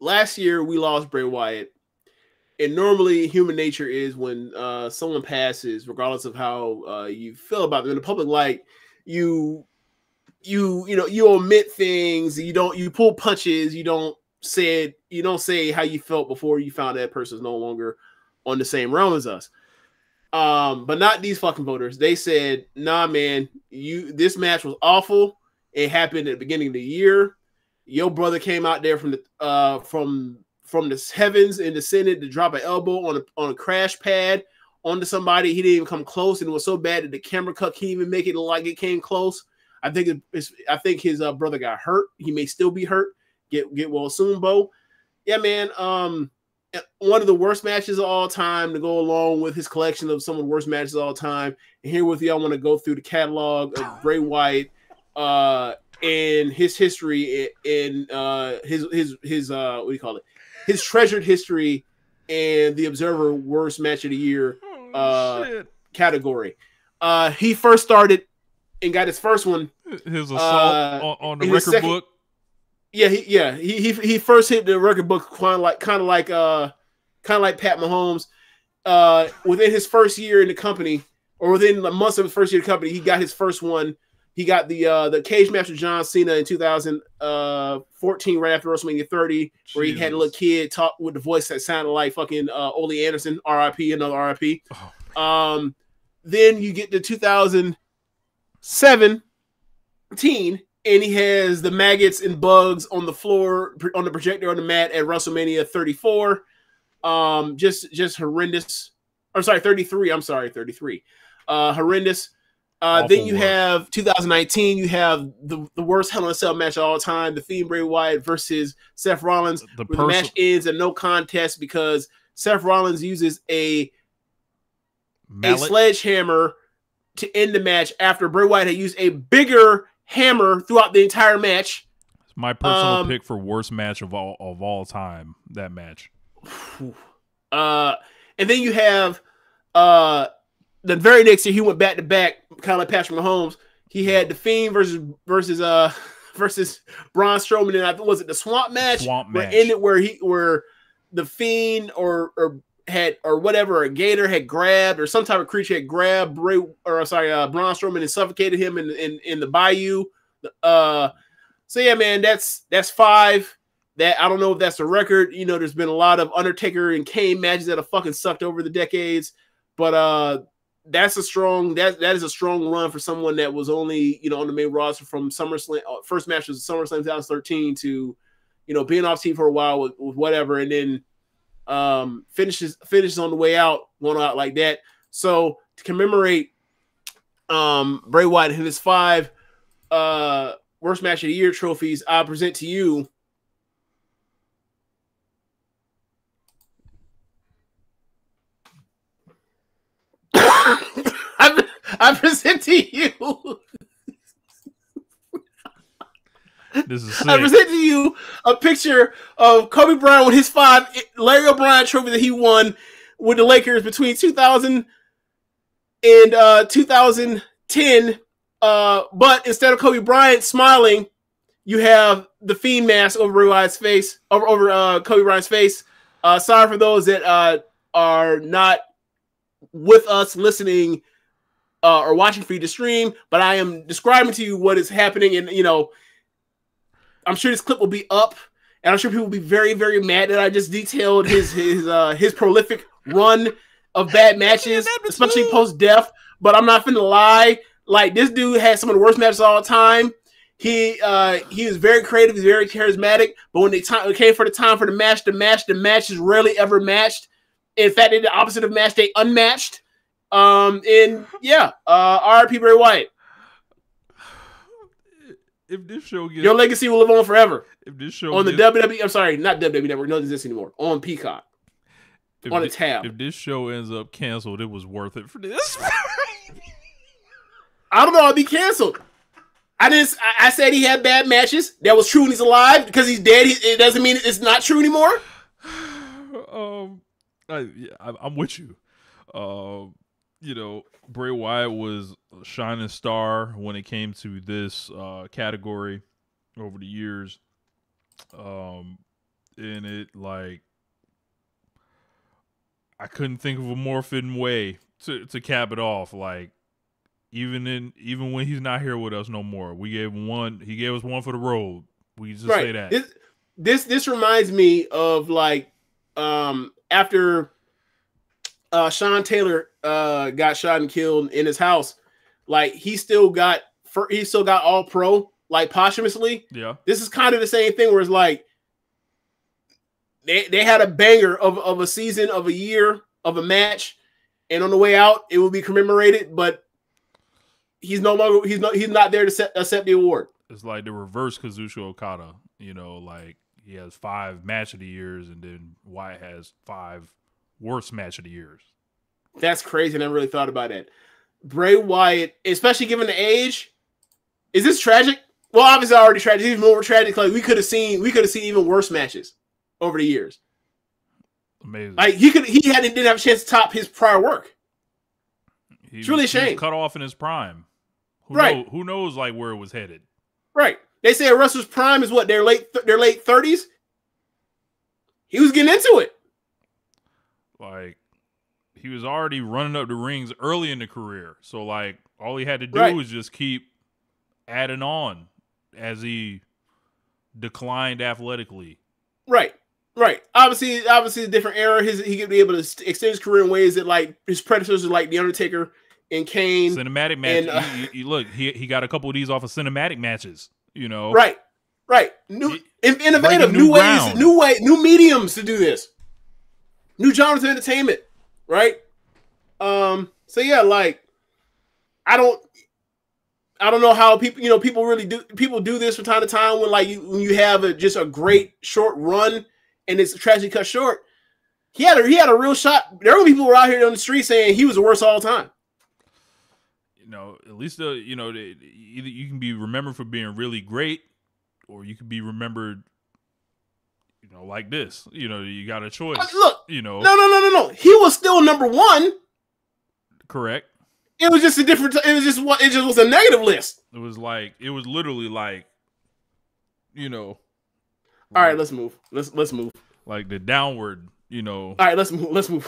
last year we lost Bray Wyatt, and normally human nature is when someone passes, regardless of how you feel about them in the public light, you you omit things, you pull punches, you don't say how you felt before you found that person's no longer on the same realm as us. But not these fucking voters. They said, "Nah, man, this match was awful. It happened at the beginning of the year. Your brother came out there from the heavens and descended to drop an elbow on a crash pad onto somebody. He didn't even come close, and it was so bad that the camera cut can't even make it look like it came close. I think his brother got hurt. He may still be hurt. Get well soon, Bo. Yeah, man. One of the worst matches of all time to go along with his collection of some of the worst matches of all time. And here with you, I want to go through the catalog of Bray Wyatt and his history and his what do you call it? His treasured history and the Observer worst match of the year category. He first started and got his first one. His assault on the record book. Yeah, he first hit the record book kind of like Pat Mahomes. Within his first year in the company, or within the months of his first year in the company, he got his first one. He got the cage match with John Cena in 2014, right after WrestleMania 30, where he had a little kid talk with the voice that sounded like fucking Ole Anderson, R.I.P. Another R.I.P. Oh. Then you get to 2017, and he has the maggots and bugs on the floor, on the projector on the mat at WrestleMania 34. Just horrendous. I'm sorry, 33. 33. Horrendous. Then you have 2019. You have the worst Hell in a Cell match of all time: The Fiend Bray Wyatt versus Seth Rollins. The match ends in no contest because Seth Rollins uses a sledgehammer to end the match after Bray Wyatt had used a bigger hammer throughout the entire match. It's my personal pick for worst match of all time. That match. And then you have the very next year he went back to back, kind of like Patrick Mahomes. He had The Fiend versus Braun Strowman, and I think was it the Swamp match? Where ended where the Fiend or whatever, a gator had grabbed, or some type of creature had grabbed Braun Strowman and suffocated him in the bayou. So yeah, man, that's 5. That I don't know if that's a record. You know, there's been a lot of Undertaker and Kane matches that have fucking sucked over the decades, but that is a strong run for someone that was only, you know, on the main roster from SummerSlam. First match was SummerSlam 2013 to, you know, being off TV for a while with whatever, and then finishes on the way out, going out like that. So to commemorate Bray Wyatt and his 5 worst match of the year trophies, I present to you I present to you. This is sick. I present to you a picture of Kobe Bryant with his 5 Larry O'Brien trophy that he won with the Lakers between 2000 and 2010. But instead of Kobe Bryant smiling, you have the Fiend mask over Bray Wyatt's face, over Kobe Bryant's face. Sorry for those that are not with us listening or watching for you to stream, but I am describing to you what is happening, and you know, I'm sure this clip will be up, and I'm sure people will be very, very mad that I just detailed his prolific run of bad matches, especially post death. But I'm not finna lie, like this dude had some of the worst matches of all time. He was very creative, he's very charismatic, but when it came for the time for the match is rarely ever matched. In fact, they're the opposite of match, they unmatched. And yeah, RIP Bray Wyatt. If this show gets, your legacy will live on forever. If this show on the WWE, I'm sorry, not WWE Network, no, exists anymore. On Peacock, on a tab. If this show ends up canceled, it was worth it for this. I don't know. I'll be canceled. I said he had bad matches. That was true when he's alive. Because he's dead, it doesn't mean it's not true anymore. I'm with you. You know, Bray Wyatt was a shining star when it came to this category over the years. and it like I couldn't think of a more fitting way to cap it off. Like even when he's not here with us no more, we gave him one. He gave us one for the road. We just say that. This reminds me of like after Sean Taylor got shot and killed in his house. Like he still got all pro like posthumously. Yeah, this is kind of the same thing where it's like they had a banger of a season, of a year, of a match, and on the way out it will be commemorated, but he's not there to accept the award. It's like the reverse Kazuchika Okada. You know, like he has 5 match of the years, and then Wyatt has 5 worst match of the years. That's crazy. I never really thought about that. Bray Wyatt, especially given the age, is this tragic? Well, obviously already tragic. It's even more tragic. Like we could have seen even worse matches over the years. Amazing. Like didn't have a chance to top his prior work. It's really a shame. He was cut off in his prime. Who knows like where it was headed? Right. They say a wrestler's prime is what, their late 30s. He was getting into it. Like he was already running up the rings early in the career. So like all he had to do was just keep adding on as he declined athletically. Right. Obviously a different era. He could be able to extend his career in ways that like his predecessors like The Undertaker and Kane. Cinematic matches. And, look, he got a couple of these off of cinematic matches, you know. Right. Innovative, new ways, new mediums to do this. New genres of entertainment. Right? So yeah, like I don't know how people do this from time to time when when you have just a great short run and it's tragically cut short. He had a real shot. There were people who were out here on the street saying he was the worst of all time. You know, at least either you can be remembered for being really great, or you can be remembered, like this. You got a choice. Look, no. He was still number one. Correct. It was just a different. It just was a negative list. It was literally like, All right, let's move. Let's move. Like the downward. All right, let's move.